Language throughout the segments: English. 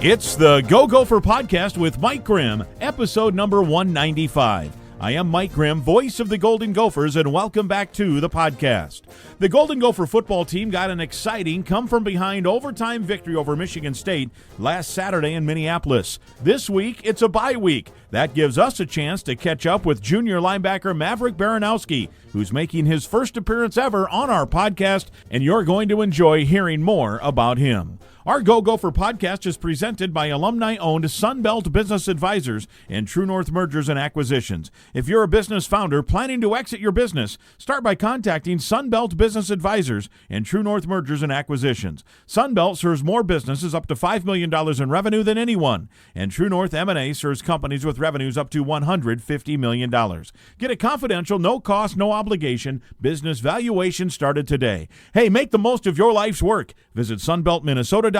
It's the Go Gopher Podcast with Mike Grimm, episode number 195. I am Mike Grimm, voice of the Golden Gophers, and welcome back to the podcast. The Golden Gopher football team got an exciting come-from-behind overtime victory over Michigan State last Saturday in Minneapolis. This week, it's a bye week. That gives us a chance to catch up with junior linebacker Maverick Baranowski, who's making his first appearance ever on our podcast, and you're going to enjoy hearing more about him. Our Go Gopher podcast is presented by alumni-owned Sunbelt Business Advisors and True North Mergers and Acquisitions. If you're a business founder planning to exit your business, start by contacting Sunbelt Business Advisors and True North Mergers and Acquisitions. Sunbelt serves more businesses up to $5 million in revenue than anyone, and True North M&A serves companies with revenues up to $150 million. Get a confidential, no-cost, no-obligation business valuation started today. Hey, make the most of your life's work. Visit sunbeltminnesota.com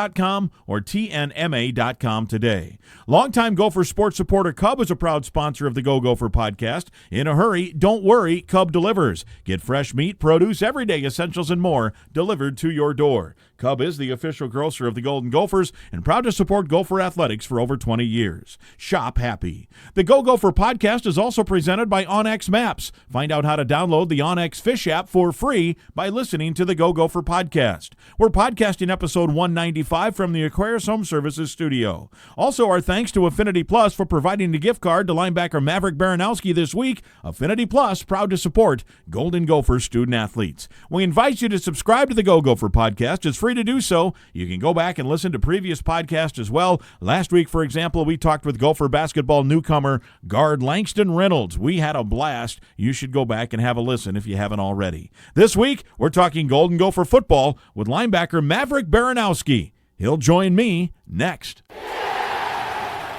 or tnma.com today. Longtime Gopher sports supporter Cub is a proud sponsor of the Go Gopher podcast. In a hurry, don't worry, Cub delivers. Get fresh meat, produce, everyday essentials, and more delivered to your door. Cub is the official grocer of the Golden Gophers and proud to support Gopher athletics for over 20 years. Shop happy. The Go Gopher podcast is also presented by onX Maps. Find out how to download the onX Fish app for free by listening to the Go Gopher podcast. We're podcasting episode 195 from the Aquarius Home Services studio. Also, our thanks to Affinity Plus for providing the gift card to linebacker Maverick Baranowski this week. Affinity Plus, proud to support Golden Gopher student athletes. We invite you to subscribe to the Go Gopher podcast. It's free to do so. You can go back and listen to previous podcasts as well. Last week, for example, we talked with Gopher basketball newcomer guard Langston Reynolds. We had a blast. You should go back and have a listen if you haven't already. This week, we're talking Golden Gopher football with linebacker Maverick Baranowski. He'll join me next.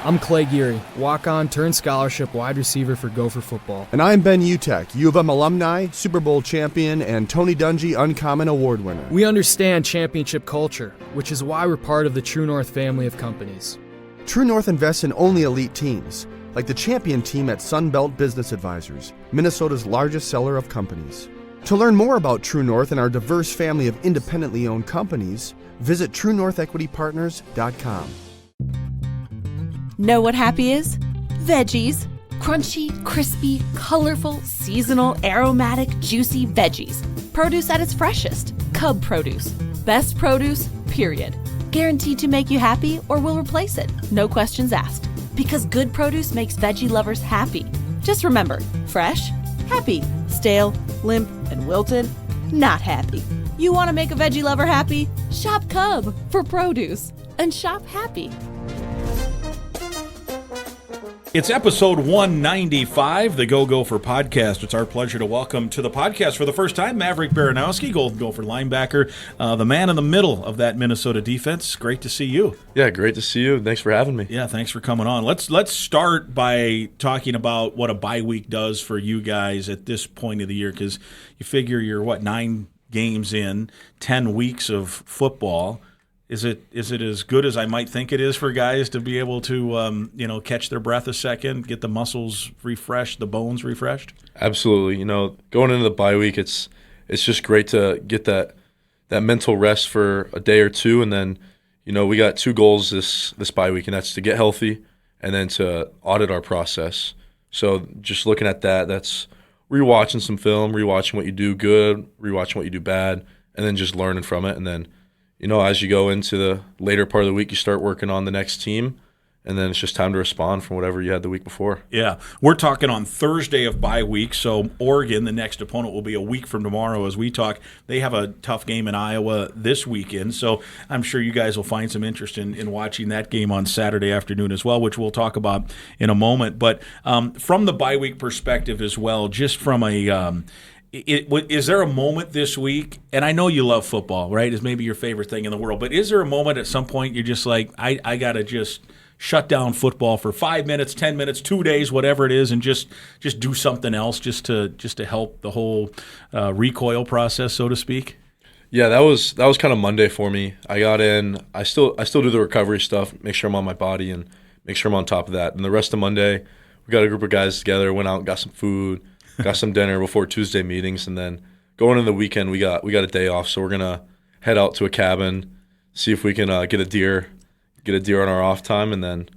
I'm Clay Geary, walk-on turned scholarship wide receiver for Gopher football. And I'm Ben Utek, U of M alumni, Super Bowl champion, and Tony Dungy Uncommon Award winner. We understand championship culture, which is why we're part of the True North family of companies. True North invests in only elite teams, like the champion team at Sunbelt Business Advisors, Minnesota's largest seller of companies. To learn more about True North and our diverse family of independently owned companies, visit TrueNorthEquityPartners.com. Know what happy is? Veggies. Crunchy, crispy, colorful, seasonal, aromatic, juicy veggies. Produce at its freshest. Cub produce. Best produce, period. Guaranteed to make you happy or will replace it. No questions asked. Because good produce makes veggie lovers happy. Just remember, fresh, happy. Stale, limp, and wilted, not happy. You want to make a veggie lover happy? Shop Cub for produce. And shop happy. It's episode 195, the Go Gopher Podcast. It's our pleasure to welcome to the podcast for the first time Maverick Baranowski, Golden Gopher linebacker, the man in the middle of that Minnesota defense. Great to see you. Yeah, great to see you. Thanks for having me. Yeah, thanks for coming on. Let's start by talking about what a bye week does for you guys at this point of the year, because you figure you're, 9 games in, 10 weeks of football. Is it as good as I might think it is for guys to be able to catch their breath a second, get the muscles refreshed, the bones refreshed? Absolutely. Going into the bye week, it's just great to get that mental rest for a day or two, and then we got 2 goals this bye week, and that's to get healthy and then to audit our process. So just looking at that's rewatching some film, rewatching what you do good, rewatching what you do bad, and then just learning from it, and then as you go into the later part of the week, you start working on the next team, and then it's just time to respond from whatever you had the week before. Yeah. We're talking on Thursday of bye week, so Oregon, the next opponent, will be a week from tomorrow as we talk. They have a tough game in Iowa this weekend, so I'm sure you guys will find some interest in watching that game on Saturday afternoon as well, which we'll talk about in a moment. But from the bye week perspective as well, just from a is there a moment this week, and I know you love football, right? It's maybe your favorite thing in the world, but is there a moment at some point you're just like, I got to just shut down football for 5 minutes, 10 minutes, 2 days, whatever it is, and just do something else just to help the whole recoil process, so to speak? Yeah, that was kind of Monday for me. I got in. I still do the recovery stuff, make sure I'm on my body and make sure I'm on top of that. And the rest of Monday, we got a group of guys together, went out and got some food, got some dinner before Tuesday meetings, and then going into the weekend, we got a day off, so we're gonna head out to a cabin, see if we can get a deer, get a deer on our off time, and then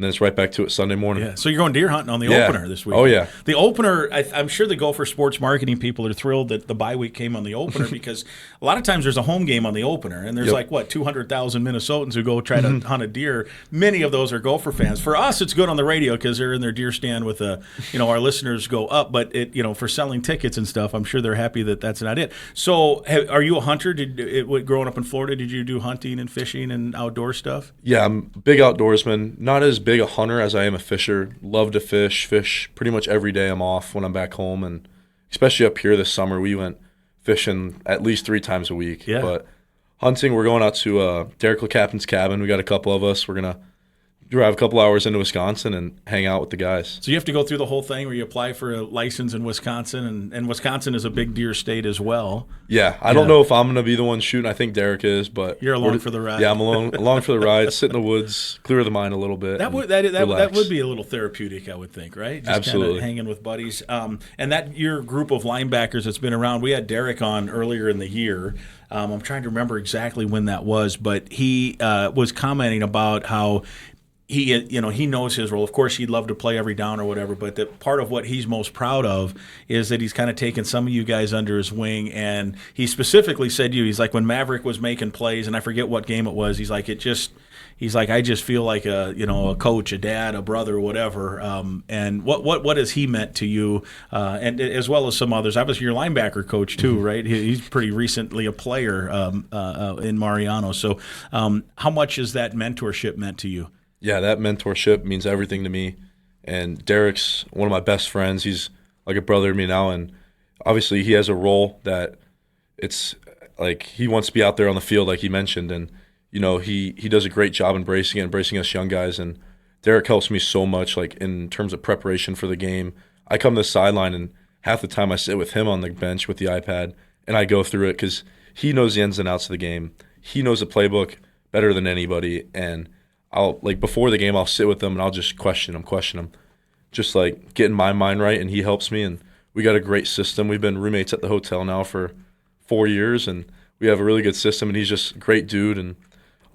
it's right back to it Sunday morning. Yeah. So you're going deer hunting on the opener this week. Oh, yeah. The opener, I'm sure the Gopher sports marketing people are thrilled that the bye week came on the opener because a lot of times there's a home game on the opener, and there's 200,000 Minnesotans who go try to hunt a deer. Many of those are Gopher fans. For us, it's good on the radio because they're in their deer stand with our listeners go up. But for selling tickets and stuff, I'm sure they're happy that that's not it. So, are you a hunter? Growing up in Florida, did you do hunting and fishing and outdoor stuff? Yeah, I'm a big outdoorsman. Not as big a hunter as I am a fisher. Love to fish pretty much every day I'm off when I'm back home, and especially up here this summer we went fishing at least 3 times a week. Yeah. But hunting, we're going out to Derek LeCaptain's cabin. We got a couple of us. We're gonna drive a couple hours into Wisconsin and hang out with the guys. So you have to go through the whole thing where you apply for a license in Wisconsin, and Wisconsin is a big deer state as well. Yeah, I don't know if I'm going to be the one shooting. I think Derek is, but you're along for the ride. Yeah, I'm along for the ride. Sit in the woods, clear the mind a little bit. That would be a little therapeutic, I would think, right? Just Absolutely, kind of hanging with buddies. And that your group of linebackers that's been around. We had Derek on earlier in the year. I'm trying to remember exactly when that was, but he was commenting about how he knows his role. Of course, he'd love to play every down or whatever, but that part of what he's most proud of is that he's kind of taken some of you guys under his wing. And he specifically said to you, he's like, when Maverick was making plays, and I forget what game it was, he's like, I just feel like a coach, a dad, a brother, whatever. And what has he meant to you, and as well as some others? Obviously, your linebacker coach too, right? He's pretty recently a player in Mariano. So, how much has that mentorship meant to you? Yeah, that mentorship means everything to me. And Derek's one of my best friends. He's like a brother to me now, and obviously he has a role that it's like he wants to be out there on the field, like he mentioned, and he does a great job embracing us young guys. And Derek helps me so much, like in terms of preparation for the game. I come to the sideline, and half the time I sit with him on the bench with the iPad, and I go through it because he knows the ins and outs of the game. He knows the playbook better than anybody, and before the game, I'll sit with him and I'll just question him, just like getting my mind right, and he helps me. And we got a great system. We've been roommates at the hotel now for 4 years, and we have a really good system. And he's just a great dude. And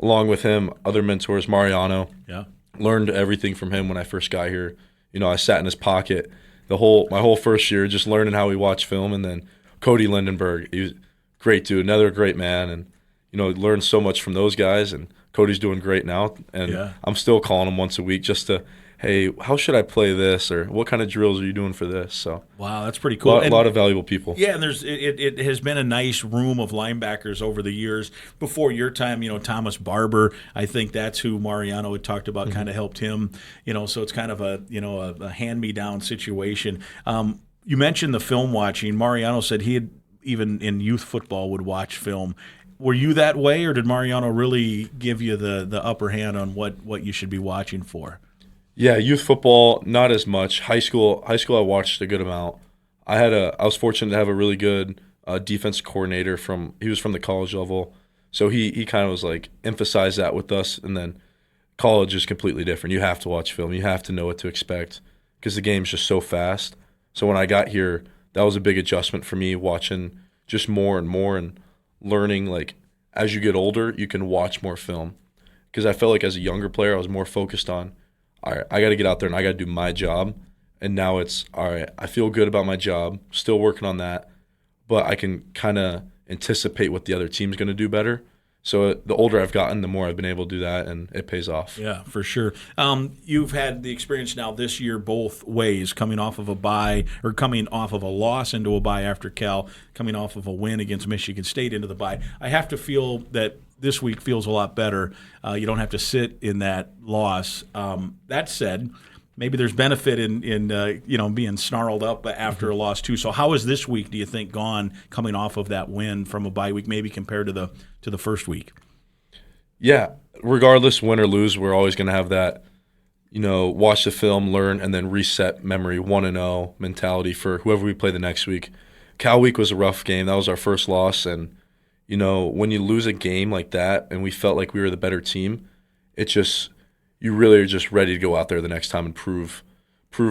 along with him, other mentors, Mariano. Yeah, learned everything from him when I first got here. I sat in his pocket my whole first year, just learning how we watch film. And then Cody Lindenberg, he was a great dude, another great man, and learned so much from those guys. And Cody's doing great now, and I'm still calling him once a week just to, hey, how should I play this, or what kind of drills are you doing for this? So wow, that's pretty cool. A lot of valuable people. Yeah, and it has been a nice room of linebackers over the years. Before your time, Thomas Barber, I think that's who Mariano had talked about, kind of helped him. So it's kind of a hand-me-down situation. You mentioned the film watching. Mariano said he had, even in youth football, would watch film. Were you that way, or did Mariano really give you the upper hand on what you should be watching for? Yeah, youth football, not as much. High school, I watched a good amount. I was fortunate to have a really good defense coordinator he was from the college level, so he kind of was like emphasized that with us. And then college is completely different. You have to watch film. You have to know what to expect because the game's just so fast. So when I got here, that was a big adjustment for me, watching just more and more and learning, like, as you get older, you can watch more film. Because I felt like as a younger player, I was more focused on, all right, I got to get out there and I got to do my job. And now it's, all right, I feel good about my job, still working on that, but I can kind of anticipate what the other team's going to do better. So the older I've gotten, the more I've been able to do that, and it pays off. Yeah, for sure. You've had the experience now this year both ways, coming off of a bye or coming off of a loss into a bye after Cal, coming off of a win against Michigan State into the bye. I have to feel that this week feels a lot better. You don't have to sit in that loss. That said, maybe there's benefit in being snarled up after a loss too. So how is this week, do you think, gone coming off of that win from a bye week, maybe compared to the first week? Yeah, regardless, win or lose, we're always going to have that, watch the film, learn, and then reset memory, 1-0 mentality for whoever we play the next week. Cal week was a rough game. That was our first loss, and when you lose a game like that, and we felt like we were the better team, you really are just ready to go out there the next time and prove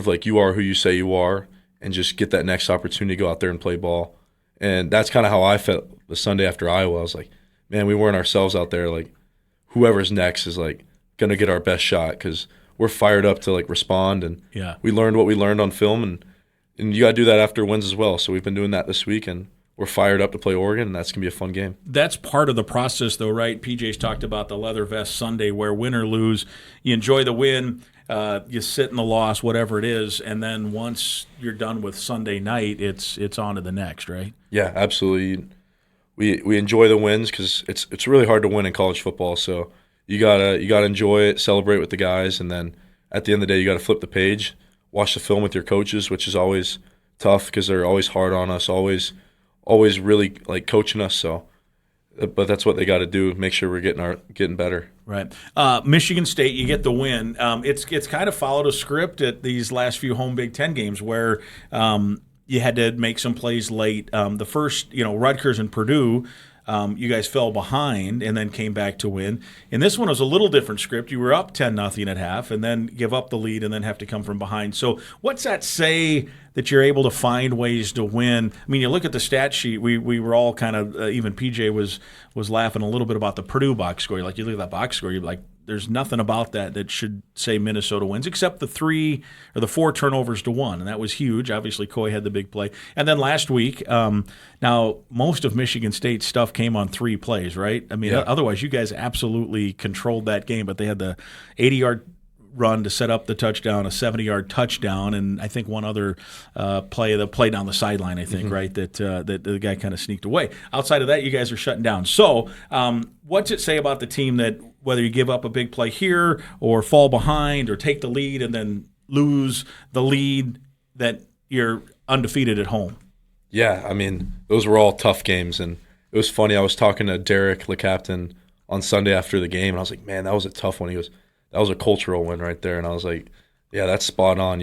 like you are who you say you are, and just get that next opportunity to go out there and play ball. And that's kind of how I felt the Sunday after Iowa. I was like, man, we weren't ourselves out there. Like, whoever's next is like, going to get our best shot because we're fired up to like respond, and we learned what we learned on film, and you got to do that after wins as well. So we've been doing that this week, and we're fired up to play Oregon, and that's going to be a fun game. That's part of the process, though, right? PJ's talked about the leather vest Sunday where win or lose, you enjoy the win, you sit in the loss, whatever it is, and then once you're done with Sunday night, it's on to the next, right? Yeah, absolutely. We enjoy the wins because it's really hard to win in college football. So you gotta enjoy it, celebrate with the guys, and then at the end of the day, you got to flip the page, watch the film with your coaches, which is always tough because they're always hard on us, always really like coaching us. So, but that's what they got to do. Make sure we're getting better. Right. Michigan State, you get the win. It's kind of followed a script at these last few home Big Ten games where you had to make some plays late. The first, Rutgers and Purdue, you guys fell behind and then came back to win. And this one was a little different script. You were up 10-0 at half and then give up the lead and then have to come from behind. So what's that say that you're able to find ways to win? I mean, you look at the stat sheet. We were all kind of even PJ was laughing a little bit about the Purdue box score. Like you look at that box score, you're like, there's nothing about that should say Minnesota wins except the 4 turnovers to 1, and that was huge. Obviously, Coy had the big play. And then last week, now most of Michigan State's stuff came on 3 plays, right? I mean, otherwise you guys absolutely controlled that game, but they had the 80-yard run to set up the touchdown, a 70-yard touchdown, and I think one other play, the play down the sideline, I think, right, that the guy kind of sneaked away. Outside of that, you guys are shutting down. So what's it say about the team that whether you give up a big play here or fall behind or take the lead and then lose the lead, that you're undefeated at home? Yeah, I mean, those were all tough games, and it was funny. I was talking to Derek, the captain, on Sunday after the game, and I was like, man, that was a tough one. He goes, that was a cultural win right there. And I was like, yeah, that's spot on,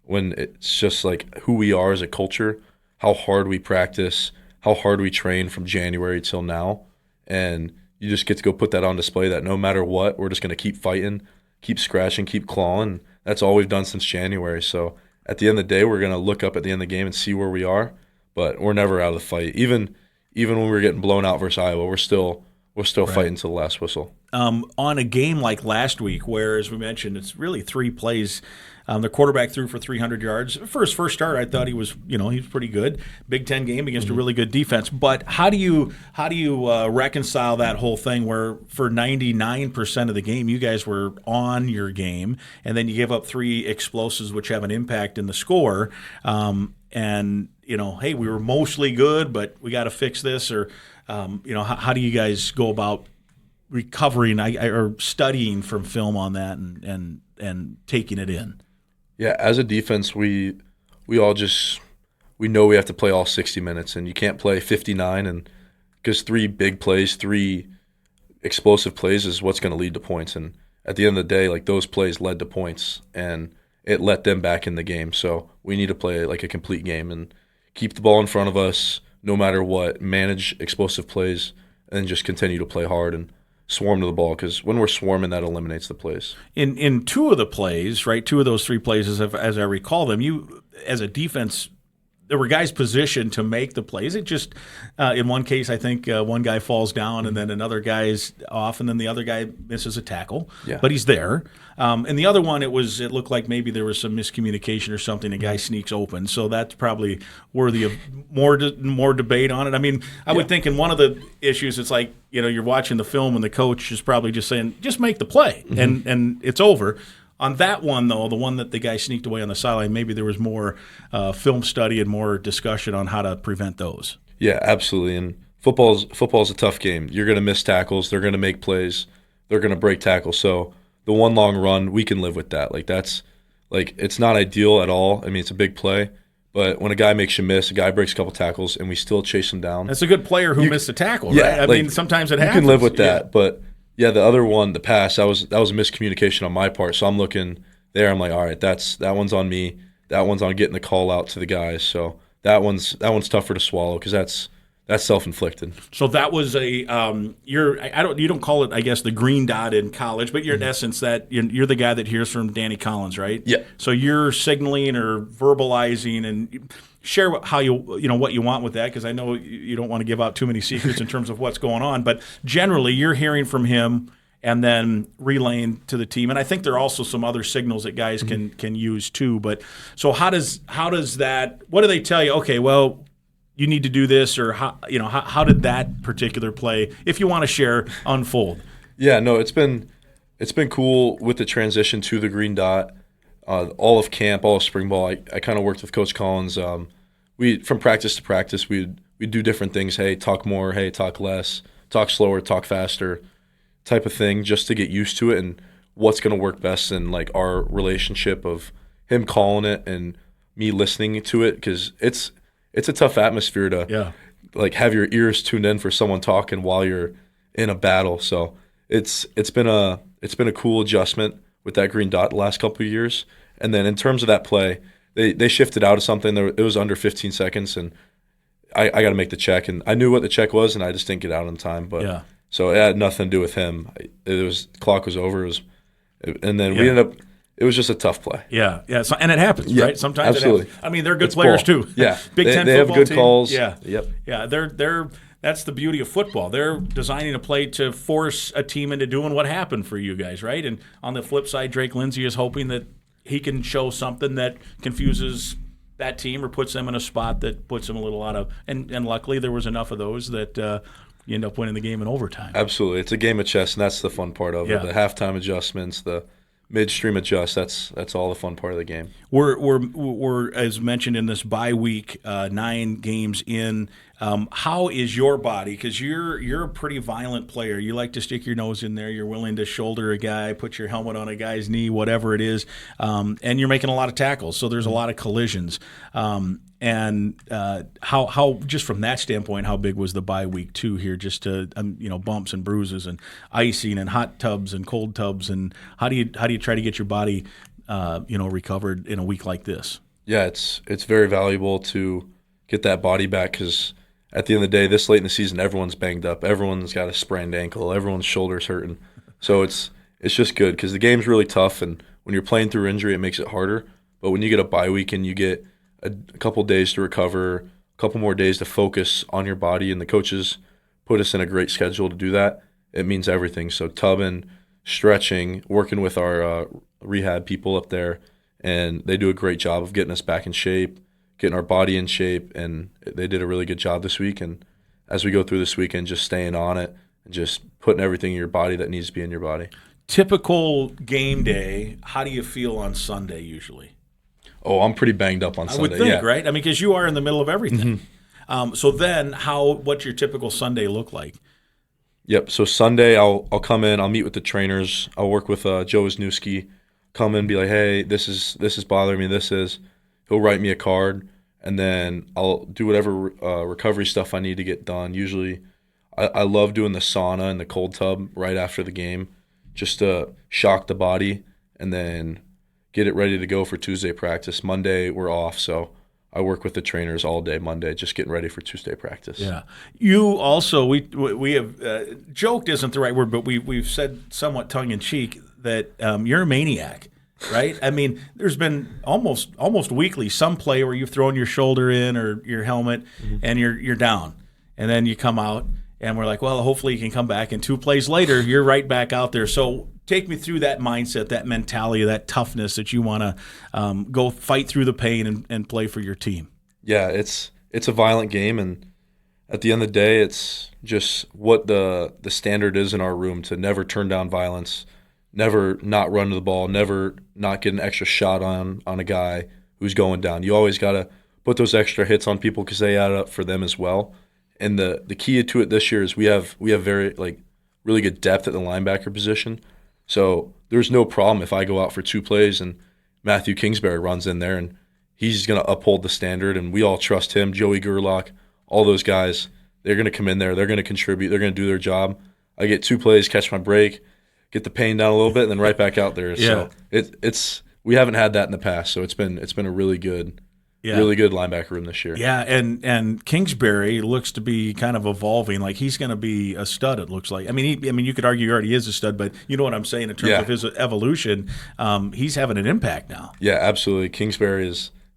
when it's just like who we are as a culture, how hard we practice, how hard we train from January till now. And you just get to go put that on display that no matter what, we're just going to keep fighting, keep scratching, keep clawing. That's all we've done since January. So at the end of the day, we're going to look up at the end of the game and see where we are, but we're never out of the fight. Even when we were getting blown out versus Iowa, we're still fighting to the last whistle. On a game like last week, where, as we mentioned, it's really 3 plays. The quarterback threw for 300 yards. For his first start, I thought he was pretty good. Big Ten game against a really good defense. But how do you reconcile that whole thing where for 99% of the game you guys were on your game, and then you give up 3 explosives which have an impact in the score, and hey, we were mostly good, but we got to fix this, or how do you guys go about recovering or studying from film on that and taking it in? Yeah, as a defense, we all we know we have to play all 60 minutes, and you can't play 59, and because 3 big plays, 3 explosive plays is what's going to lead to points. And at the end of the day, like those plays led to points, and it let them back in the game. So we need to play like a complete game and keep the ball in front of us no matter what, manage explosive plays, and just continue to play hard and swarm to the ball, because when we're swarming, that eliminates the plays. In 2 of the plays, right, 2 of those 3 plays, as I recall them, you, as a defense, there were guys positioned to make the plays. It just, in one case, I think one guy falls down and then another guy's off, and then the other guy misses a tackle, but he's there. And the other one, it looked like maybe there was some miscommunication or something. A guy sneaks open, so that's probably worthy of more debate on it. I mean, I would think in one of the issues, it's like you're watching the film and the coach is probably just saying, just make the play, and it's over. On that one, though, the one that the guy sneaked away on the sideline, maybe there was more film study and more discussion on how to prevent those. Yeah, absolutely. And football's a tough game. You're going to miss tackles. They're going to make plays. They're going to break tackles. So the one long run, we can live with that. It's not ideal at all. I mean, it's a big play. But when a guy makes you miss, a guy breaks a couple tackles, and we still chase him down. That's a good player who missed a tackle, right? I mean, sometimes it happens. You can live with that, but – yeah, the other one, the pass, that was a miscommunication on my part. So I'm looking there. I'm like, all right, that one's on me. That one's on getting the call out to the guys. So that one's tougher to swallow because that's self-inflicted. So that was you don't call it, I guess, the green dot in college, but you're in essence that you're the guy that hears from Danny Collins, right? Yeah. So you're signaling or verbalizing and share how what you want with that, because I know you don't want to give out too many secrets in terms of what's going on, but generally you're hearing from him and then relaying to the team. And I think there are also some other signals that guys can use too. But so how does that? What do they tell you? Okay, well, you need to do this, or how did that particular play, if you want to share, unfold? Yeah, no, it's been cool with the transition to the green dot. All of camp, all of spring ball, I kind of worked with Coach Collins. We from practice to practice, we'd do different things. Hey, talk more. Hey, talk less. Talk slower. Talk faster. Type of thing, just to get used to it and what's going to work best in like our relationship of him calling it and me listening to it, because it's a tough atmosphere to like have your ears tuned in for someone talking while you're in a battle. So it's been a cool adjustment with that green dot the last couple of years. And then in terms of that play, they shifted out of something. It was under 15 seconds, and I got to make the check. And I knew what the check was, and I just didn't get out on time. But so it had nothing to do with him. Clock was over. And then we ended up. It was just a tough play. Yeah. So, and it happens, right? Sometimes absolutely. It happens. I mean, they're good players too. Yeah, Big Ten they have football good team. calls. Yeah, yep. Yeah, they're. That's the beauty of football. They're designing a play to force a team into doing what happened for you guys, right? And on the flip side, Drake Lindsay is hoping that he can show something that confuses that team or puts them in a spot that puts them a little out of. And luckily, there was enough of those that. You end up winning the game in overtime. Absolutely. It's a game of chess, and that's the fun part of it. The halftime adjustments, the midstream adjust, that's all the fun part of the game. We're as mentioned in this bye week, 9 games in. How is your body? Because you're a pretty violent player. You like to stick your nose in there. You're willing to shoulder a guy, put your helmet on a guy's knee, whatever it is, and you're making a lot of tackles. So there's a lot of collisions. And how just from that standpoint, how big was the bye week too here? Just to bumps and bruises and icing and hot tubs and cold tubs, and how do you try to get your body recovered in a week like this? Yeah, it's very valuable to get that body back, because at the end of the day, this late in the season, everyone's banged up. Everyone's got a sprained ankle. Everyone's shoulder's hurting. So it's just good, because the game's really tough, and when you're playing through injury, it makes it harder. But when you get a bye week and you get a couple days to recover, a couple more days to focus on your body, and the coaches put us in a great schedule to do that, it means everything. So tubbing, stretching, working with our rehab people up there, and they do a great job of getting us back in shape, getting our body in shape, and they did a really good job this week. And as we go through this weekend, just staying on it and just putting everything in your body that needs to be in your body. Typical game day, how do you feel on Sunday usually? Oh, I'm pretty banged up on Sunday. I would think, right? I mean, because you are in the middle of everything. Mm-hmm. So then what's your typical Sunday look like? Yep. So Sunday, I'll come in. I'll meet with the trainers. I'll work with Joe Wisniewski. Come in, be like, hey, this is bothering me. He'll write me a card, and then I'll do whatever recovery stuff I need to get done. Usually, I love doing the sauna and the cold tub right after the game, just to shock the body, and then get it ready to go for Tuesday practice. Monday, we're off, so I work with the trainers all day Monday, just getting ready for Tuesday practice. Yeah. You also, we have joked isn't the right word, but we've said somewhat tongue-in-cheek that you're a maniac, right? I mean, there's been almost weekly some play where you've thrown your shoulder in or your helmet, and you're down. And then you come out, and we're like, well, hopefully you can come back. And 2 plays later, you're right back out there. So take me through that mindset, that mentality, that toughness that you want to go fight through the pain and play for your team. Yeah, it's a violent game, and at the end of the day, it's just what the standard is in our room, to never turn down violence, never not run to the ball, never not get an extra shot on a guy who's going down. You always got to put those extra hits on people, because they add up for them as well. And the key to it this year is we have very really good depth at the linebacker position. So there's no problem if I go out for 2 plays and Matthew Kingsbury runs in there, and he's going to uphold the standard, and we all trust him. Joey Gerlach, all those guys, they're going to come in there. They're going to contribute. They're going to do their job. I get 2 plays, catch my break, get the pain down a little bit, and then right back out there. Yeah. So we haven't had that in the past. So it's been a really good linebacker room this year. Yeah, and Kingsbury looks to be kind of evolving. Like, he's going to be a stud, it looks like. I mean, you could argue he already is a stud, but you know what I'm saying in terms of his evolution. He's having an impact now. Yeah, absolutely. Kingsbury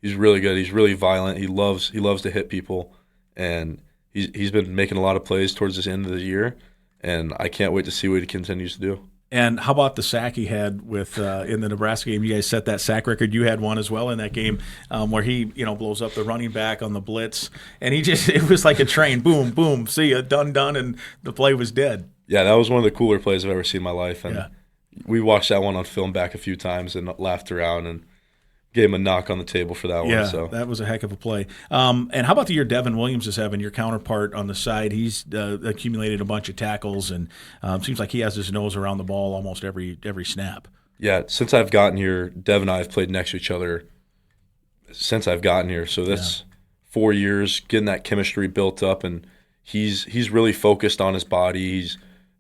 he's really good. He's really violent. He loves to hit people, and he's been making a lot of plays towards this end of the year, and I can't wait to see what he continues to do. And how about the sack he had with in the Nebraska game? You guys set that sack record. You had one as well in that game where he blows up the running back on the blitz, and it was like a train, boom, boom, see ya, done, and the play was dead. Yeah, that was one of the cooler plays I've ever seen in my life, and we watched that one on film back a few times and laughed around and gave him a knock on the table for that one. So that was a heck of a play. And how about the year Devin Williams is having, your counterpart on the side? He's accumulated a bunch of tackles, and seems like he has his nose around the ball almost every snap. Yeah, since I've gotten here, Dev and I have played next to each other since I've gotten here. So that's 4 years, getting that chemistry built up, and he's really focused on his body.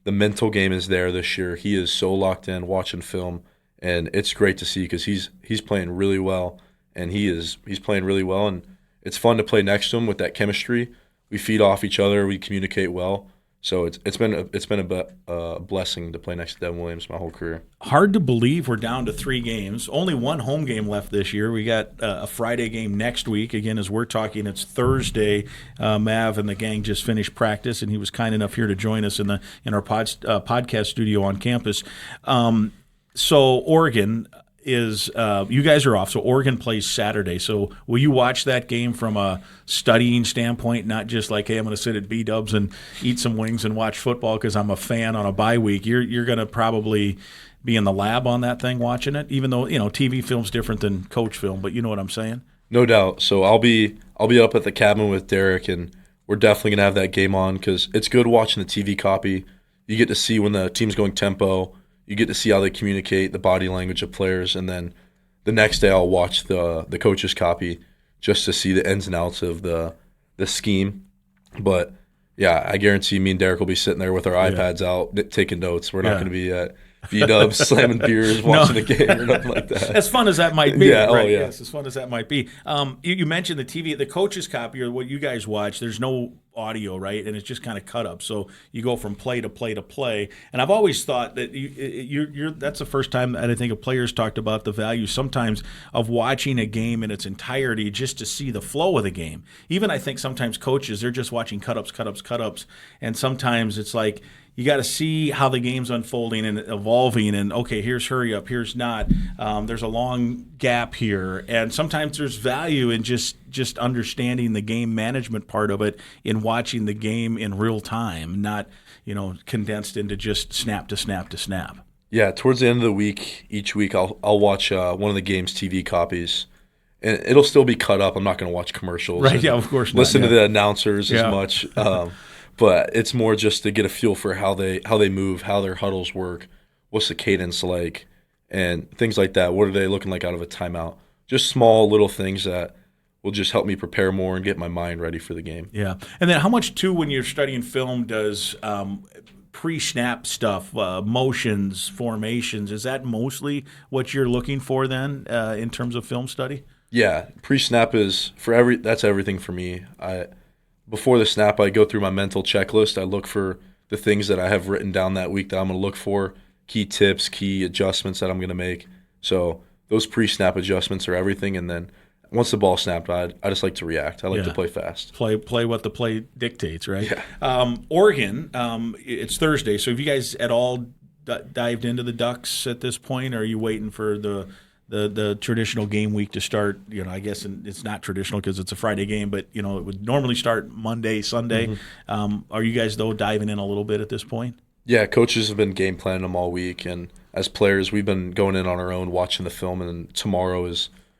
The mental game is there this year. He is so locked in watching film. And it's great to see because he's playing really well, and he's playing really well, and it's fun to play next to him with that chemistry. We feed off each other, we communicate well, so it's been a blessing to play next to Devin Williams my whole career. Hard to believe we're down to 3 games, only one home game left this year. We got a Friday game next week. Again, as we're talking, it's Thursday. Mav and the gang just finished practice, and he was kind enough here to join us in our podcast studio on campus. So Oregon is you guys are off. So Oregon plays Saturday. So will you watch that game from a studying standpoint, not just like, hey, I'm going to sit at B-Dubs and eat some wings and watch football because I'm a fan on a bye week? You're going to probably be in the lab on that thing watching it, even though TV film's different than coach film. But you know what I'm saying? No doubt. So I'll be up at the cabin with Derek, and we're definitely going to have that game on because it's good watching the TV copy. You get to see when the team's going tempo. You get to see how they communicate, the body language of players, and then the next day I'll watch the coach's copy just to see the ins and outs of the scheme. But, yeah, I guarantee me and Derek will be sitting there with our iPads out taking notes. We're not going to be at B-Dubs slamming beers, watching the game or nothing like that. As fun as that might be. Yeah, right? Oh, yeah. Yes, as fun as that might be. You mentioned the TV, the coach's copy, or what you guys watch, there's no audio, right? And it's just kind of cut up. So you go from play to play to play. And I've always thought that that's the first time that I think of players talked about the value sometimes of watching a game in its entirety just to see the flow of the game. Even I think sometimes coaches, they're just watching cut-ups. And sometimes it's like, you got to see how the game's unfolding and evolving, and okay, here's hurry up, here's not. There's a long gap here, and sometimes there's value in just understanding the game management part of it in watching the game in real time, not condensed into just snap to snap to snap. Yeah, towards the end of the week, each week I'll watch one of the game's TV copies, and it'll still be cut up. I'm not going to watch commercials. Right? Yeah, of course not. Listen to the announcers as much. But it's more just to get a feel for how they move, how their huddles work, what's the cadence like, and things like that. What are they looking like out of a timeout? Just small little things that will just help me prepare more and get my mind ready for the game. Yeah. And then how much, too, when you're studying film, does pre-snap stuff, motions, formations, is that mostly what you're looking for then in terms of film study? Yeah. Pre-snap is that's everything for me. Before the snap, I go through my mental checklist. I look for the things that I have written down that week that I'm going to look for, key tips, key adjustments that I'm going to make. So those pre-snap adjustments are everything. And then once the ball snapped, I just like to react. I like to play fast. Play what the play dictates, right? Yeah. Oregon, it's Thursday. So have you guys at all dived into the Ducks at this point, or are you waiting for the traditional game week to start? I guess it's not traditional because it's a Friday game, but it would normally start Monday, Sunday. Mm-hmm. Are you guys though diving in a little bit at this point? Yeah, coaches have been game planning them all week, and as players, we've been going in on our own, watching the film, and tomorrow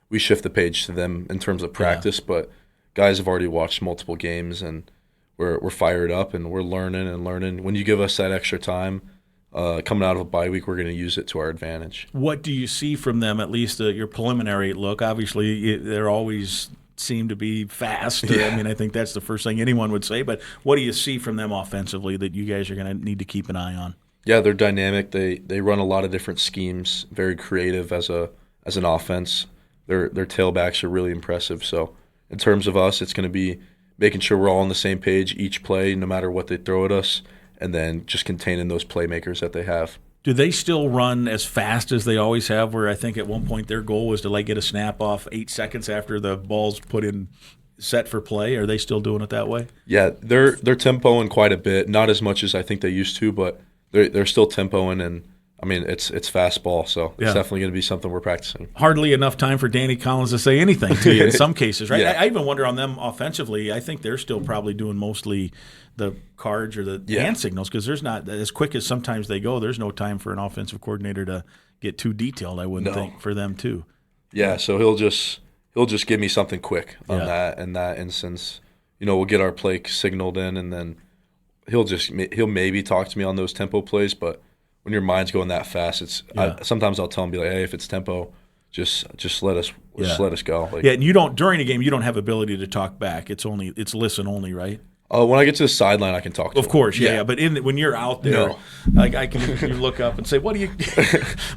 we shift the page to them in terms of practice. Yeah. But guys have already watched multiple games, and we're fired up, and we're learning. When you give us that extra time, coming out of a bye week, we're going to use it to our advantage. What do you see from them, at least your preliminary look? Obviously, they're always seem to be fast. Yeah. I mean, I think that's the first thing anyone would say. But what do you see from them offensively that you guys are going to need to keep an eye on? Yeah, they're dynamic. They run a lot of different schemes, very creative as an offense. Their tailbacks are really impressive. So in terms of us, it's going to be making sure we're all on the same page each play, no matter what they throw at us, and then just containing those playmakers that they have. Do they still run as fast as they always have, where I think at one point their goal was to get a snap off 8 seconds after the ball's put in set for play? Are they still doing it that way? Yeah, they're tempoing quite a bit, not as much as I think they used to, but they're still tempoing, and I mean, it's fastball, so Yeah. it's definitely going to be something we're practicing. Hardly enough time for Danny Collins to say anything to you in some cases, right? Yeah. I even wonder on them offensively. I think they're still probably doing mostly the cards or the hand signals because there's not as quick as sometimes they go. There's no time for an offensive coordinator to get too detailed. I wouldn't think for them too. Yeah, so he'll just give me something quick on Yeah. that in that instance. We'll get our play signaled in, and then he'll maybe talk to me on those tempo plays, but when your mind's going that fast, sometimes I'll tell him, be like, hey, if it's tempo, just let us go. Like, Yeah, and you don't during a game you don't have ability to talk back. It's listen only, right? when I get to the sideline, I can talk to him. Of course, yeah. But when you're out there, No. like you look up and say, "What do you?"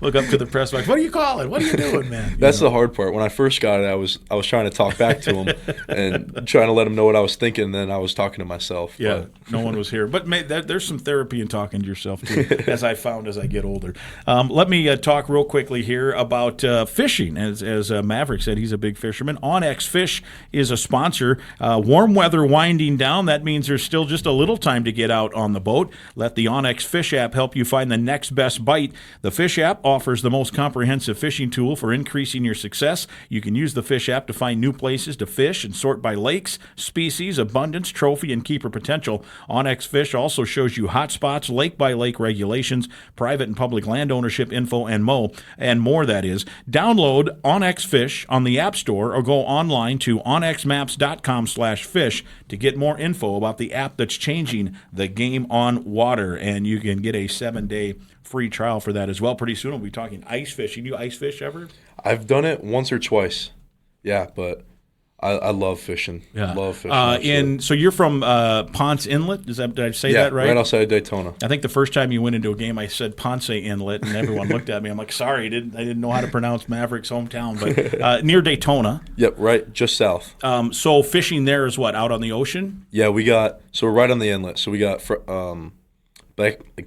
Look up to the press box. What are you calling? What are you doing, man? That's the hard part. When I first got it, I was trying to talk back to him and trying to let him know what I was thinking. And then I was talking to myself. Yeah, no one was here. But there's some therapy in talking to yourself, too, as I found as I get older. Let me talk real quickly here about fishing. As Maverick said, he's a big fisherman. OnX Fish is a sponsor. Warm weather winding down. That means there's still just a little time to get out on the boat. Let the OnX Fish app help you find the next best bite. The Fish app offers the most comprehensive fishing tool for increasing your success. You can use the Fish app to find new places to fish and sort by lakes, species, abundance, trophy, and keeper potential. OnX Fish also shows you hot spots, lake-by-lake regulations, private and public land ownership info, and more, that is. Download OnX Fish on the App Store or go online to onxmaps.com/fish to get more info about the app that's changing the game on water. And you can get a 7-day free trial for that as well. Pretty soon we'll be talking ice fishing. You ice fish ever? I've done it once or twice. Yeah, but I love fishing. Yeah. Love fishing. So you're from Ponce Inlet? Did I say that right? Right outside of Daytona. I think the first time you went into a game, I said Ponce Inlet, and everyone looked at me. I'm like, sorry, I didn't know how to pronounce Maverick's hometown, but near Daytona. Yep, right, just south. So fishing there is what, out on the ocean? Yeah, we're right on the inlet. So we got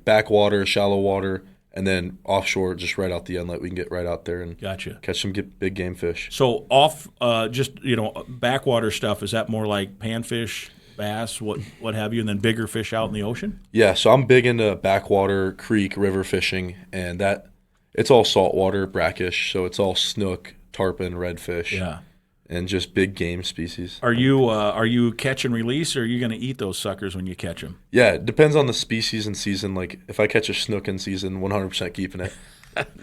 backwater, shallow water, and then offshore, just right out the inlet. We can get right out there and catch some big game fish. So backwater stuff, is that more like panfish, bass, what have you, and then bigger fish out in the ocean? Yeah, so I'm big into backwater, creek, river fishing, and it's all saltwater, brackish, so it's all snook, tarpon, redfish. Yeah. And just big game species. Are you catch and release, or are you going to eat those suckers when you catch them? Yeah, it depends on the species and season. Like if I catch a snook in season, 100% keeping it.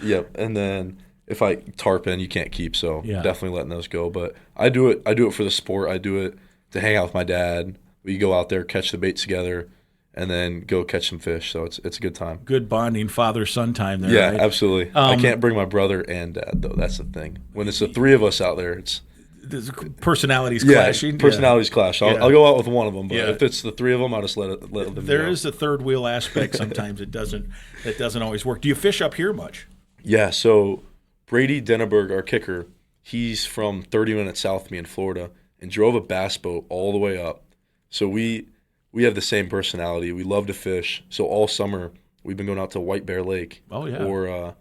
Yep. And then if I tarpon, you can't keep, so definitely letting those go. But I do it for the sport. I do it to hang out with my dad. We go out there, catch the baits together, and then go catch some fish. So it's a good time. Good bonding father-son time there. Yeah, right? Absolutely. I can't bring my brother and dad though. That's the thing. When it's the three of us out there, it's personalities clashing. Personalities clash. I'll go out with one of them, but if it's the three of them, I'll just let them There go. is a third wheel aspect sometimes. It doesn't always work. Do you fish up here much? Yeah, so Brady Denneberg, our kicker, he's from 30 minutes south of me in Florida and drove a bass boat all the way up. So we have the same personality. We love to fish. So all summer we've been going out to White Bear Lake or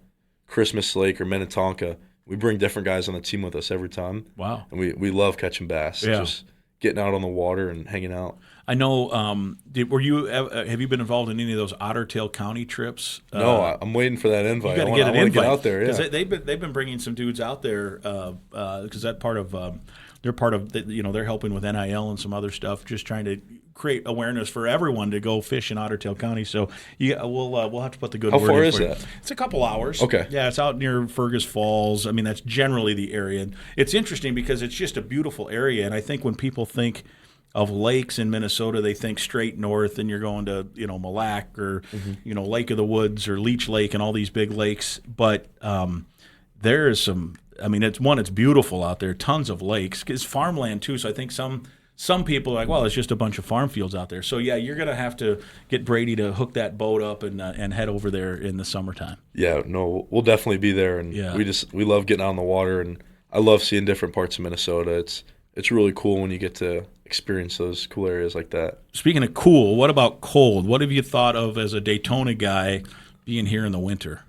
Christmas Lake or Minnetonka. We bring different guys on the team with us every time. Wow. And we love catching bass. Yeah. Just getting out on the water and hanging out. I know. Have you been involved in any of those Otter Tail County trips? No, I'm waiting for that invite. You got to get an invite. Get out there. Yeah. They've been bringing some dudes out there because that part of they're part of they're helping with NIL and some other stuff, just trying to create awareness for everyone to go fish in Otter Tail County. So we'll have to put the good How word far in is for that? You. It's a couple hours. Okay. Yeah, it's out near Fergus Falls. I mean, that's generally the area. And it's interesting because it's just a beautiful area, and I think when people think of lakes in Minnesota, they think straight north, and you're going to Mille Lacs or Lake of the Woods or Leech Lake and all these big lakes. But there is some. I mean, it's beautiful out there. Tons of lakes. It's farmland too, so I think some people are like, well, it's just a bunch of farm fields out there. So yeah, you're gonna have to get Brady to hook that boat up and head over there in the summertime. Yeah, no, we'll definitely be there, and we love getting out on the water, and I love seeing different parts of Minnesota. It's really cool when you get to experience those cool areas like that. Speaking of cool, what about cold? What have you thought of as a Daytona guy being here in the winter?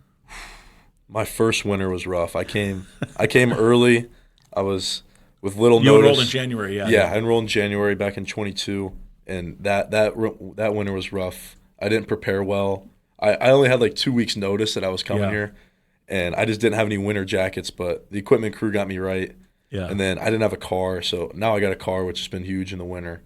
My first winter was rough. I came early. I was with little notice. You enrolled in January, yeah. Yeah, I enrolled in January back in 22, and that winter was rough. I didn't prepare well. I only had like 2 weeks notice that I was coming here, and I just didn't have any winter jackets, but the equipment crew got me right. Yeah. And then I didn't have a car, so now I got a car, which has been huge in the winter.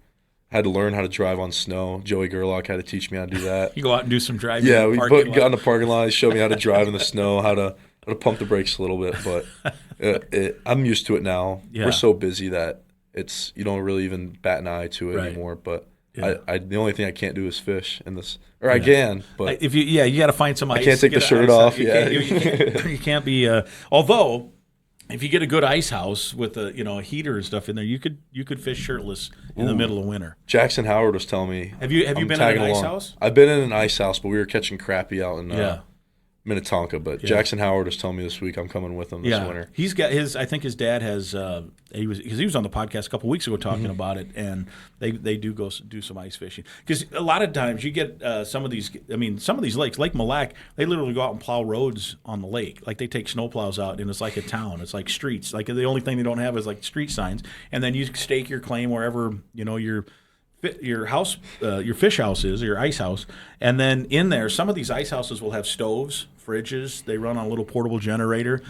I had to learn how to drive on snow. Joey Gerlach had to teach me how to do that. You go out and do some driving. Yeah, we got in the parking lot. He showed me how to drive in the snow, how to pump the brakes a little bit. But I'm used to it now. Yeah. We're so busy that you don't really even bat an eye to it anymore. But the only thing I can't do is fish in this, or I can. But if you got to find some ice. I can't take the shirt off. You can't be. Although, if you get a good ice house with a heater and stuff in there, you could fish shirtless in the middle of winter. Jackson Howard was telling me. Have you been in an ice house? I've been in an ice house, but we were catching crappie out in Minnetonka. But Jackson Howard was telling me this week I'm coming with him this winter. He's got his. I think his dad has. He was on the podcast a couple weeks ago talking about it, and they do go do some ice fishing because a lot of times you get some of these. I mean, some of these lakes, Lake Mille Lacs, they literally go out and plow roads on the lake. Like they take snowplows out, and it's like a town. It's like streets. Like the only thing they don't have is like street signs, and then you stake your claim wherever your house, your fish house is, or your ice house, and then in there, some of these ice houses will have stoves, fridges. They run on a little portable generator.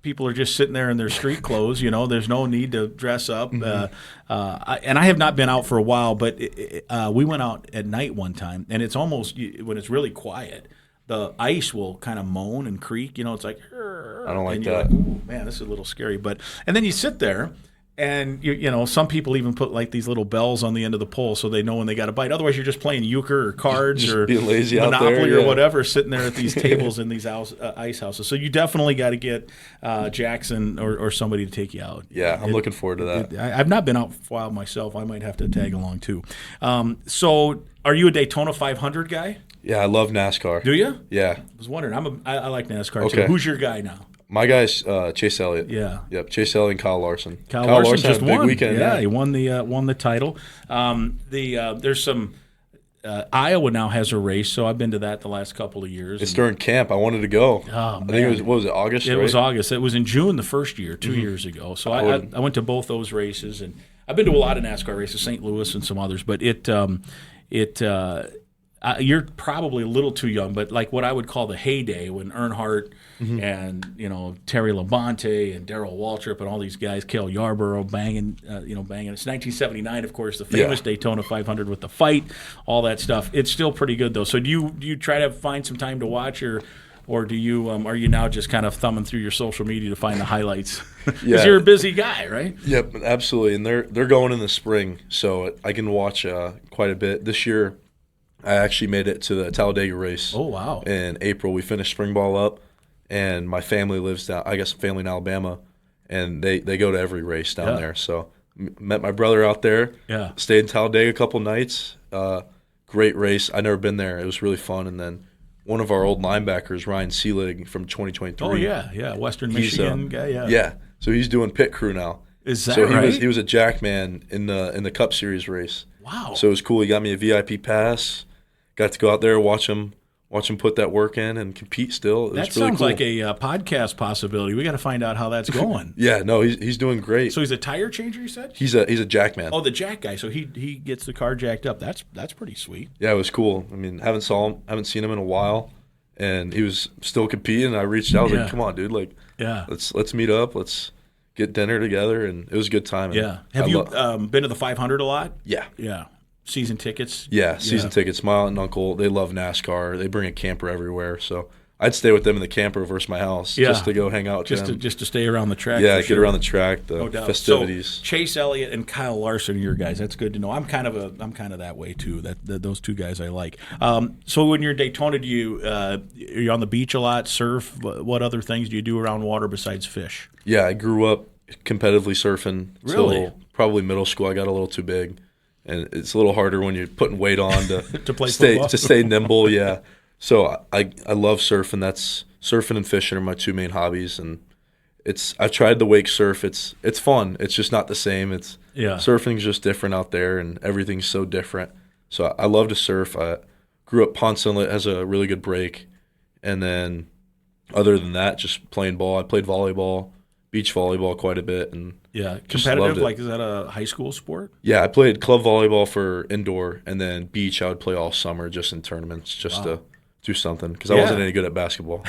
People are just sitting there in their street clothes. There's no need to dress up. And I have not been out for a while, but we went out at night one time, and it's almost when it's really quiet, the ice will kind of moan and creak. It's like I don't like that. Like, ooh, man, this is a little scary. And then you sit there. And some people even put like these little bells on the end of the pole so they know when they got a bite. Otherwise, you're just playing euchre or cards or being lazy Monopoly out there, or whatever, sitting there at these tables in these ice houses. So you definitely got to get Jackson or somebody to take you out. Yeah, I'm looking forward to that. I've not been out for a while myself. I might have to tag along too. So, are you a Daytona 500 guy? Yeah, I love NASCAR. Do you? Yeah. I was wondering. I like NASCAR too. Who's your guy now? My guy's Chase Elliott. Yeah. Yep. Chase Elliott and Kyle Larson. Kyle Larson just had a big won. weekend. Yeah, he won the title. There's some Iowa now has a race, so I've been to that the last couple of years. It's during camp. I wanted to go. Oh, man. I think it was, what was it, August? It was August. It was in June the first year, 2 years ago. So I went to both those races, and I've been to a lot of NASCAR races, St. Louis and some others, but you're probably a little too young, but like what I would call the heyday when Earnhardt and Terry Labonte and Darrell Waltrip and all these guys, Cale Yarborough banging. It's 1979, of course, the famous Daytona 500 with the fight, all that stuff. It's still pretty good though. So do you try to find some time to watch, or do you are you now just kind of thumbing through your social media to find the highlights? Because you're a busy guy, right? Yep, absolutely. And they're going in the spring, so I can watch quite a bit this year. I actually made it to the Talladega race. Oh, wow. In April. We finished spring ball up, and my family lives down, family in Alabama, and they go to every race down there. So met my brother out there. Yeah. Stayed in Talladega a couple nights. Great race. I'd never been there. It was really fun. And then one of our old linebackers, Ryan Seelig from 2023. Oh, yeah. Western Michigan guy, yeah. Yeah. So he's doing pit crew now. Is that right? He was a jackman in the Cup Series race. Wow. So it was cool. He got me a VIP pass. Got to go out there, watch him put that work in and compete still. It was that really sounds cool. like a podcast possibility. We got to find out how that's going. Yeah, no, he's doing great. So he's a tire changer, you said? He's a jack man. Oh, the jack guy. So he gets the car jacked up. That's pretty sweet. Yeah, it was cool. I mean, haven't seen him in a while, and he was still competing. I reached out, I was like, "Come on, dude! Like, let's meet up. Let's get dinner together." And it was a good time. Yeah. Have you been to the 500 a lot? Yeah. Yeah. Season tickets? Yeah, season tickets. My aunt and uncle, they love NASCAR. They bring a camper everywhere. So I'd stay with them in the camper versus my house just to go hang out with them. Just to stay around the track. Yeah, get around the track, the festivities. So Chase Elliott and Kyle Larson are your guys. That's good to know. I'm kind of that way too. Those two guys I like. So when you're in Daytona, are you on the beach a lot, surf? What other things do you do around water besides fish? Yeah, I grew up competitively surfing. Really? Probably middle school. I got a little too big. And it's a little harder when you're putting weight on to to stay nimble. Yeah, so I love surfing. That's surfing and fishing are my two main hobbies, and I've tried the wake surf. It's fun. It's just not the same. Surfing's just different out there, and everything's so different. So I love to surf. I grew up Ponce Inlet has a really good break, and then other than that, just playing ball. I played volleyball, beach volleyball quite a bit, and competitive. Like, is that a high school sport? Yeah, I played club volleyball for indoor, and then beach I would play all summer just in tournaments, just to do something because I wasn't any good at basketball.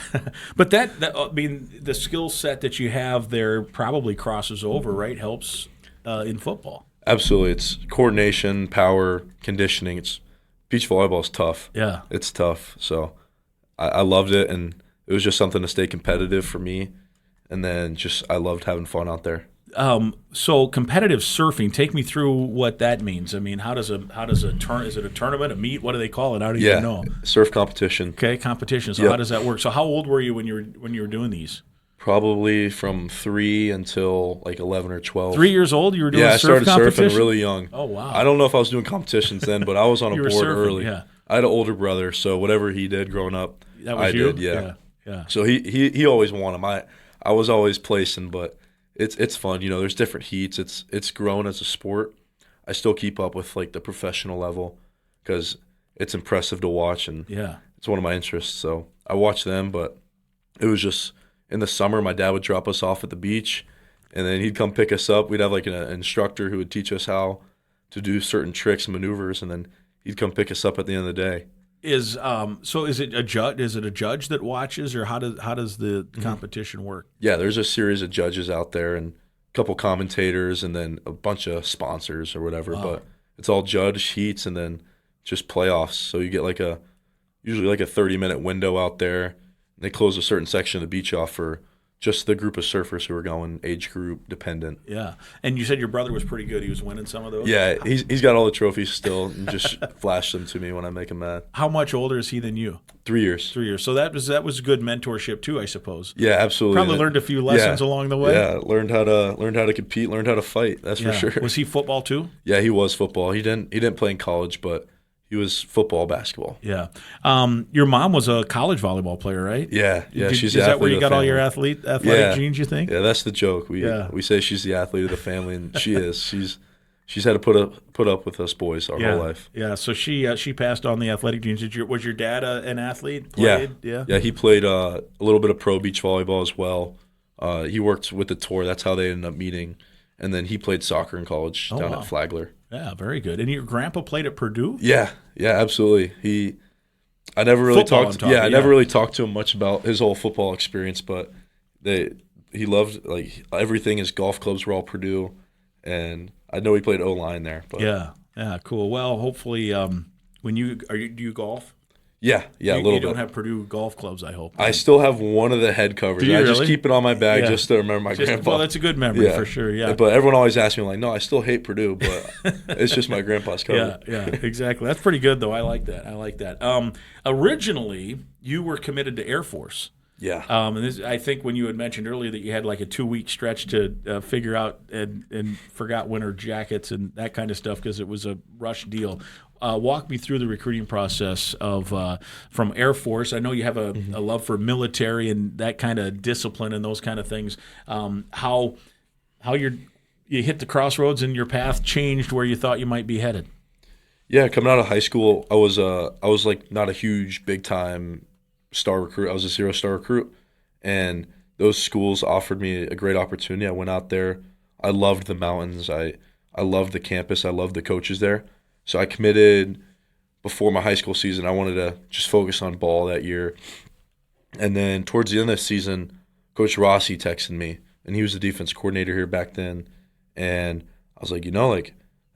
But I mean, the skill set that you have there probably crosses over, right? Helps in football. Absolutely. It's coordination, power, conditioning. Beach volleyball is tough. Yeah. It's tough. So I loved it, and it was just something to stay competitive for me. And then I loved having fun out there. So competitive surfing, take me through what that means. I mean, is it a tournament, a meet? What do they call it? I don't even know. Surf competition. Okay, competition. So how does that work? So how old were you when you were doing these? Probably from 3 until like 11 or 12. 3 years old, you were doing surf competition? Yeah, I started competition? surfing really young. Oh, wow. I don't know if I was doing competitions then, but I was on a board surfing, early. Yeah. I had an older brother, so whatever he did growing up, that was I you? did. Yeah. Yeah. So he always won them. I was always placing, but it's fun. There's different heats. It's grown as a sport. I still keep up with like the professional level because it's impressive to watch, and it's one of my interests. So I watch them, but it was just in the summer, my dad would drop us off at the beach, and then he'd come pick us up. We'd have like an instructor who would teach us how to do certain tricks and maneuvers, and then he'd come pick us up at the end of the day. Is it a judge? Is it a judge that watches, or how does the competition work? Yeah, there's a series of judges out there, and a couple commentators, and then a bunch of sponsors or whatever. Wow. But it's all judge heats, and then just playoffs. So you get usually like a 30-minute window out there. They close a certain section of the beach off for just the group of surfers who are going, age group dependent. Yeah. And you said your brother was pretty good. He was winning some of those? Yeah, he's got all the trophies still, and just flash them to me when I make him mad. How much older is he than you? 3 years. 3 years. So that was good mentorship too, I suppose. Yeah, absolutely. Probably learned a few lessons along the way. Yeah, learned how to compete, learned how to fight. That's for sure. Was he football too? Yeah, he was football. He didn't play in college, but he was football, basketball. Yeah. Your mom was a college volleyball player, right? Yeah. She's is that where you got all your athletic genes, you think? Yeah, that's the joke. We say she's the athlete of the family, and she is. She's had to put up with us boys our whole life. Yeah. So she passed on the athletic genes. Was your dad an athlete? Played? Yeah. He played a little bit of pro beach volleyball as well. He worked with the tour. That's how they ended up meeting. And then he played soccer in college down at Flagler. Yeah, very good. And your grandpa played at Purdue? Yeah, absolutely. I never really talked to him much about his whole football experience, but he loved like everything. His golf clubs were all Purdue, and I know he played O-line there. But. Yeah, cool. Well, hopefully, do you golf? Yeah, a little bit. You don't have Purdue golf clubs, I hope. I still have one of the head covers. I just keep it on my bag just to remember my grandpa. Well, that's a good memory for sure, yeah. But everyone always asks me, like, no, I still hate Purdue, but it's just my grandpa's cover. Yeah, exactly. That's pretty good, though. I like that. Originally, you were committed to Air Force. Yeah. And I think when you had mentioned earlier that you had like a 2-week stretch to figure out and forgot winter jackets and that kind of stuff because it was a rush deal. Walk me through the recruiting process from Air Force. I know you have a love for military and that kind of discipline and those kind of things. How you hit the crossroads and your path changed where you thought you might be headed. Yeah, coming out of high school, I was like not a huge big time star recruit. I was a 0-star recruit, and those schools offered me a great opportunity. I went out there. I loved the mountains. I loved the campus. I loved the coaches there. So I committed before my high school season. I wanted to just focus on ball that year. And then towards the end of the season, Coach Rossi texted me, and he was the defense coordinator here back then. And I was like,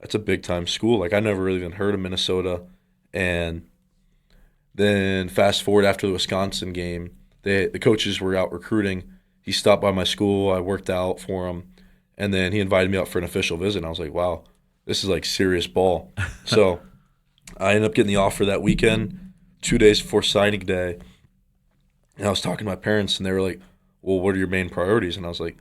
that's a big-time school. Like, I never really even heard of Minnesota. And then fast forward after the Wisconsin game, the coaches were out recruiting. He stopped by my school. I worked out for him. And then he invited me out for an official visit. And I was like, wow, this is like serious ball. So I ended up getting the offer that weekend, 2 days before signing day. And I was talking to my parents, and they were like, well, what are your main priorities? And I was like,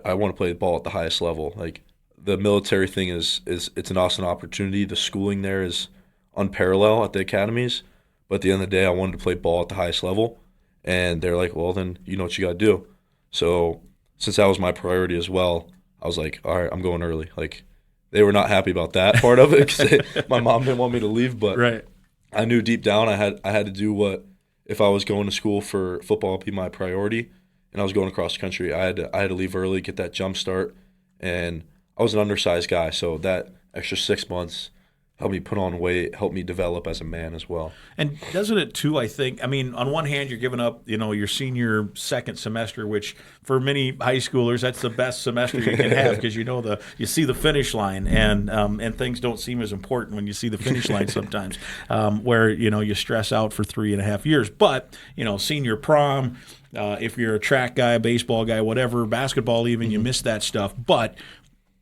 I want to play ball at the highest level. Like, the military thing it's an awesome opportunity. The schooling there is unparalleled at the academies. But at the end of the day, I wanted to play ball at the highest level. And they're like, well, then you know what you got to do. So since that was my priority as well, I was like, all right, I'm going early. Like, they were not happy about that part of it because my mom didn't want me to leave. But I knew deep down I had to do what, if I was going to school for football, it'd be my priority. And I was going across the country. I had to leave early, get that jump start. And I was an undersized guy, so that extra 6 months helped me put on weight, helped me develop as a man as well. And doesn't it too, I think, I mean, on one hand, you're giving up, your senior second semester, which for many high schoolers, that's the best semester you can have because you see the finish line, and things don't seem as important when you see the finish line sometimes, where, you stress out for 3.5 years. But, senior prom, if you're a track guy, baseball guy, whatever, basketball even, you miss that stuff. But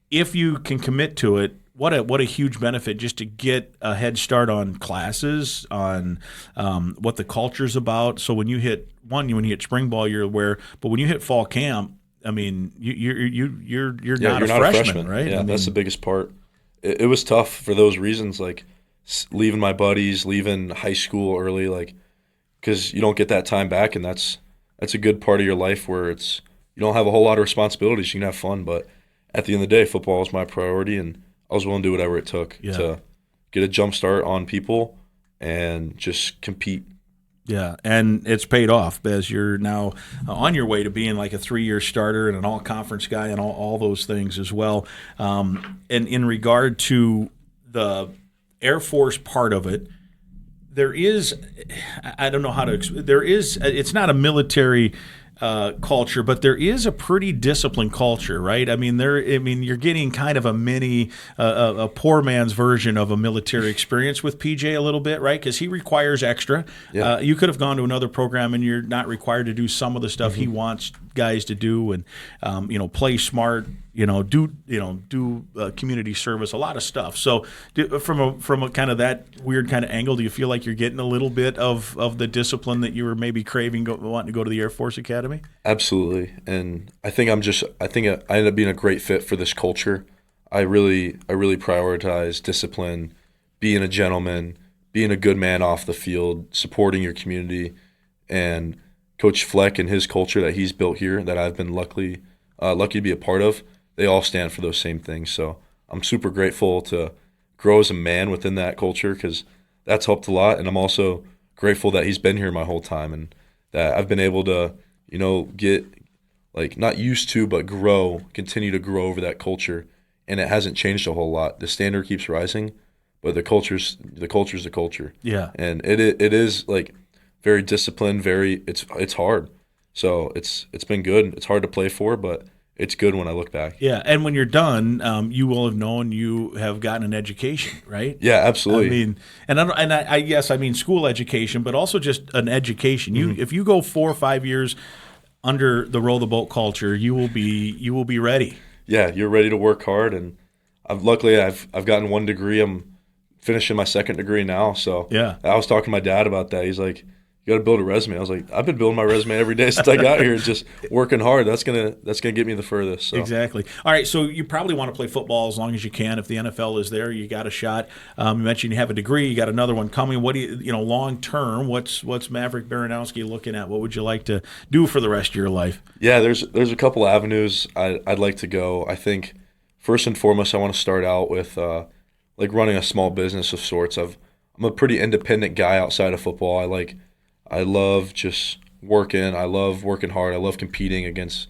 if you can commit to it, what a huge benefit just to get a head start on classes, on what the culture's about. So when you hit spring ball, you're aware, but when you hit fall camp, I mean, you're not a freshman, right? Yeah, that's the biggest part. It was tough for those reasons, like leaving my buddies, leaving high school early, like because you don't get that time back, and that's a good part of your life where you don't have a whole lot of responsibilities. You can have fun, but at the end of the day, football is my priority, and I was willing to do whatever it took to get a jump start on people and just compete. Yeah, and it's paid off as you're now on your way to being like a 3-year starter and an all-conference guy and all those things as well. And in regard to the Air Force part of it, there is – I don't know how to – there is – it's not a military culture, but there is a pretty disciplined culture, right? I mean, you're getting kind of a mini, a poor man's version of a military experience with PJ a little bit, right? Because he requires extra. Yeah. You could have gone to another program and you're not required to do some of the stuff he wants guys to do, and play smart. Do community service, a lot of stuff. So, from a kind of that weird kind of angle, do you feel like you're getting a little bit of the discipline that you were maybe craving, wanting to go to the Air Force Academy? Absolutely, and I think I ended up being a great fit for this culture. I really prioritize discipline, being a gentleman, being a good man off the field, supporting your community, and Coach Fleck and his culture that he's built here, that I've been lucky to be a part of. They all stand for those same things. So I'm super grateful to grow as a man within that culture because that's helped a lot. And I'm also grateful that he's been here my whole time and that I've been able to, get not used to, but continue to grow over that culture. And it hasn't changed a whole lot. The standard keeps rising, but the culture's the culture. Yeah. And it is very disciplined, it's hard. So it's been good. It's hard to play for, but it's good when I look back. Yeah, and when you're done, you will have known you have gotten an education, right? Yeah, absolutely. I mean, I mean school education, but also just an education. If you go 4 or 5 years under the row the boat culture, you will be ready. Yeah, you're ready to work hard, and I've gotten 1 degree. I'm finishing my 2nd degree now. So yeah, I was talking to my dad about that. He's like, you got to build a resume. I was like, I've been building my resume every day since I got here, just working hard. That's gonna get me the furthest. So. Exactly. All right, so you probably want to play football as long as you can. If the NFL is there, you got a shot. You mentioned you have a degree. You got another one coming. What do you long term? What's Maverick Baranowski looking at? What would you like to do for the rest of your life? Yeah, there's a couple avenues I'd like to go. I think first and foremost, I want to start out with running a small business of sorts. I'm a pretty independent guy outside of football. I love just working. I love working hard. I love competing against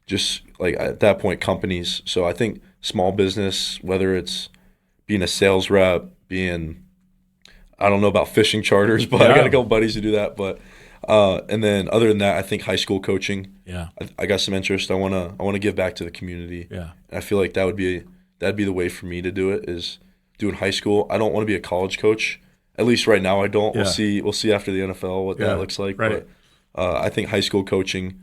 just at that point companies. So I think small business, whether it's being a sales rep, I don't know about fishing charters, but I got a couple buddies who do that. But and then other than that, I think high school coaching. Yeah, I got some interest. I wanna give back to the community. Yeah, and I feel like that'd be the way for me to do it, is doing high school. I don't want to be a college coach. At least right now, I don't. Yeah. We'll see after the NFL what that looks like. Right. But I think high school coaching,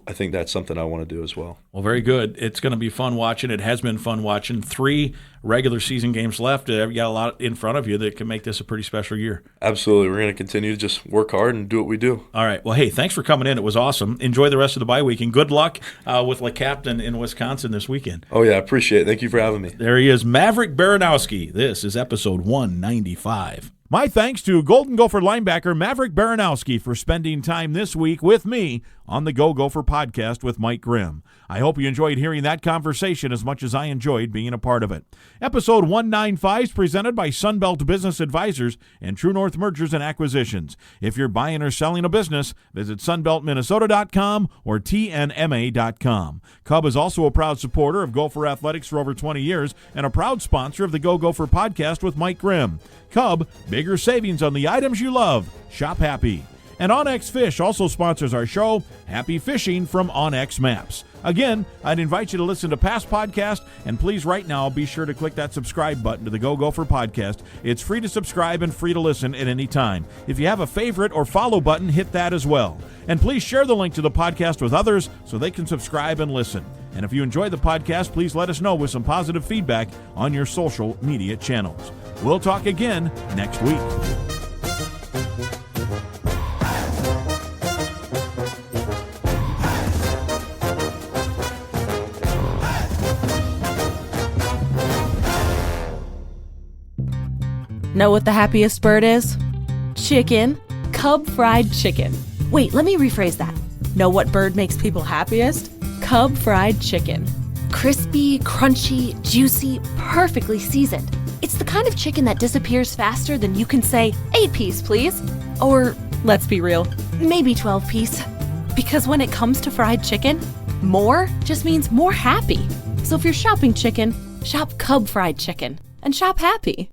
I think that's something I want to do as well. Well, very good. It's going to be fun watching. It has been fun watching. 3 regular season games left. You got a lot in front of you that can make this a pretty special year. Absolutely. We're going to continue to just work hard and do what we do. All right. Well, hey, thanks for coming in. It was awesome. Enjoy the rest of the bye week, and good luck with Le Captain in Wisconsin this weekend. Oh, yeah. I appreciate it. Thank you for having me. There he is, Maverick Baranowski. This is episode 195. My thanks to Golden Gopher linebacker Maverick Baranowski for spending time this week with me on the Go Gopher Podcast with Mike Grimm. I hope you enjoyed hearing that conversation as much as I enjoyed being a part of it. Episode 195 is presented by Sunbelt Business Advisors and True North Mergers and Acquisitions. If you're buying or selling a business, visit sunbeltminnesota.com or tnma.com. Cub is also a proud supporter of Gopher Athletics for over 20 years and a proud sponsor of the Go Gopher Podcast with Mike Grimm. Cub, bigger savings on the items you love. Shop happy. And OnX Fish also sponsors our show, Happy Fishing from OnX Maps. Again, I'd invite you to listen to past podcasts, and please right now be sure to click that subscribe button to the Go Gopher Podcast. It's free to subscribe and free to listen at any time. If you have a favorite or follow button, hit that as well. And please share the link to the podcast with others so they can subscribe and listen. And if you enjoy the podcast, please let us know with some positive feedback on your social media channels. We'll talk again next week. Know what the happiest bird is? Chicken. Cub fried chicken. Wait, let me rephrase that. Know what bird makes people happiest? Cub fried chicken. Crispy, crunchy, juicy, perfectly seasoned. It's the kind of chicken that disappears faster than you can say, 8-piece, please. Or, let's be real, maybe 12-piece. Because when it comes to fried chicken, more just means more happy. So if you're shopping chicken, shop Cub fried chicken and shop happy.